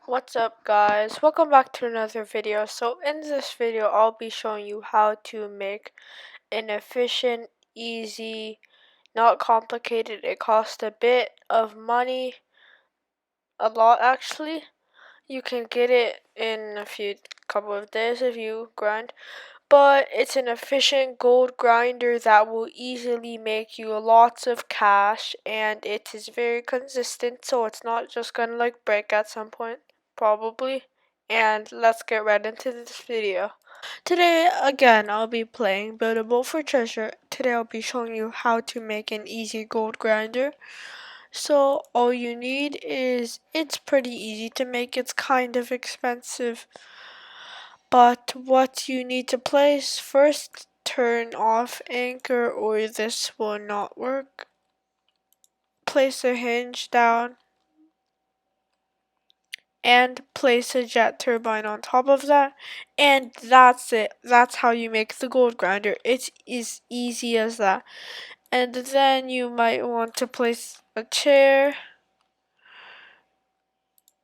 What's up guys, welcome back to another video. So in this video I'll be showing you how to make an efficient, easy, not complicated. It costs a bit of money, a lot actually. You can get it in a couple of days if you grind, but it's an efficient gold grinder that will easily make you lots of cash, and it is very consistent, so it's not just gonna like break at some point, probably. And let's get right into this video. Today, again, I'll be playing Build a Boat for Treasure. Today I'll be showing you how to make an easy gold grinder. So all you need is, it's pretty easy to make, it's kind of expensive. But what you need to place, first turn off anchor or this will not work. Place a hinge down and place a jet turbine on top of that, and that's it. That's how you make the gold grinder. It's as easy as that. And then you might want to place a chair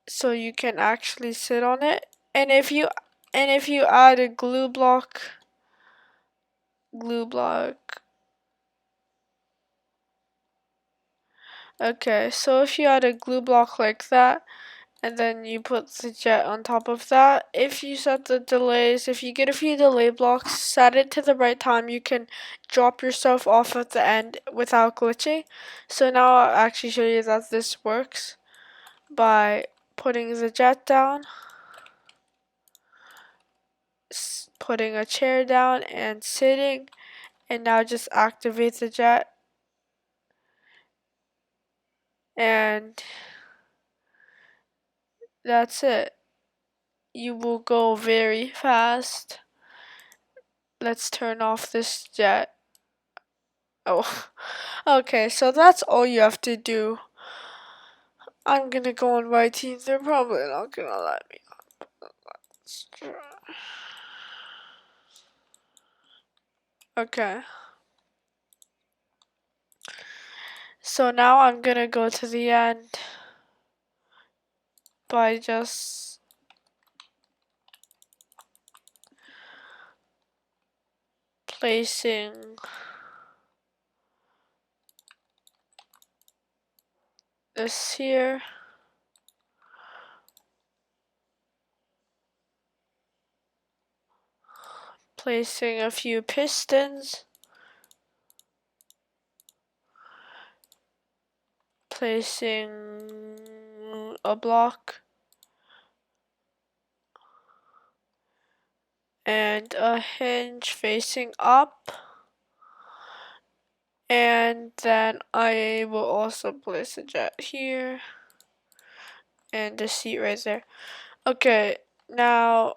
so you can actually sit on it. And if you add a glue block, okay, so if you add a glue block like that, and then you put the jet on top of that, if you set the delays, if you get a few delay blocks, set it to the right time, you can drop yourself off at the end without glitching. So now I'll actually show you that this works by putting the jet down, putting a chair down and sitting, and now just activate the jet, and that's it. You will go very fast. Let's turn off this jet. Oh, okay, so that's all you have to do. I'm gonna go on my team. They're probably not gonna let me up. Let's try. Okay. So now I'm gonna go to the end by just placing this here. Placing a few pistons. Placing a block. And a hinge facing up. And then I will also place a jet here. And the seat right there. Okay, now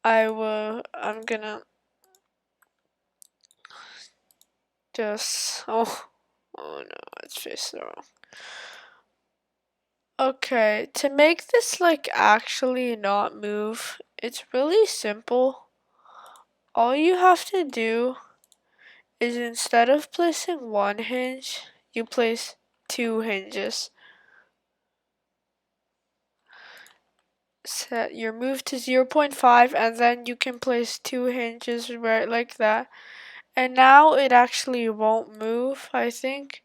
I'm gonna just, oh no, it's facing wrong. Okay, to make this like actually not move, it's really simple. All you have to do is, instead of placing one hinge, you place two hinges. Set your move to 0.5 and then you can place two hinges right like that. And now it actually won't move, I think,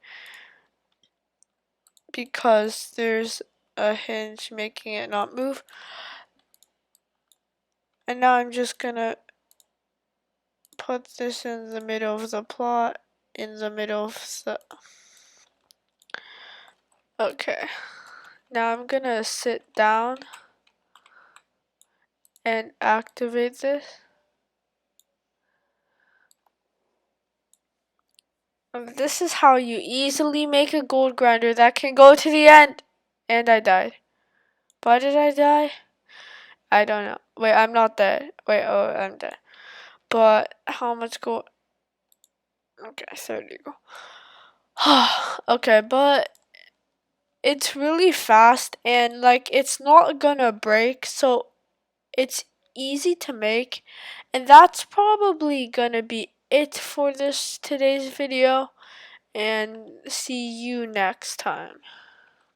because there's a hinge making it not move. And now I'm just gonna put this in the middle of the plot, in the middle of the... Okay. Now I'm gonna sit down and activate this. And this is how you easily make a gold grinder that can go to the end. And I died. Why did I die? I don't know. Wait, I'm not dead. Wait, oh, I'm dead. But how much gold? Okay, 30 gold. Okay, but it's really fast and like it's not gonna break, so it's easy to make. And that's probably gonna be it for today's video, and see you next time.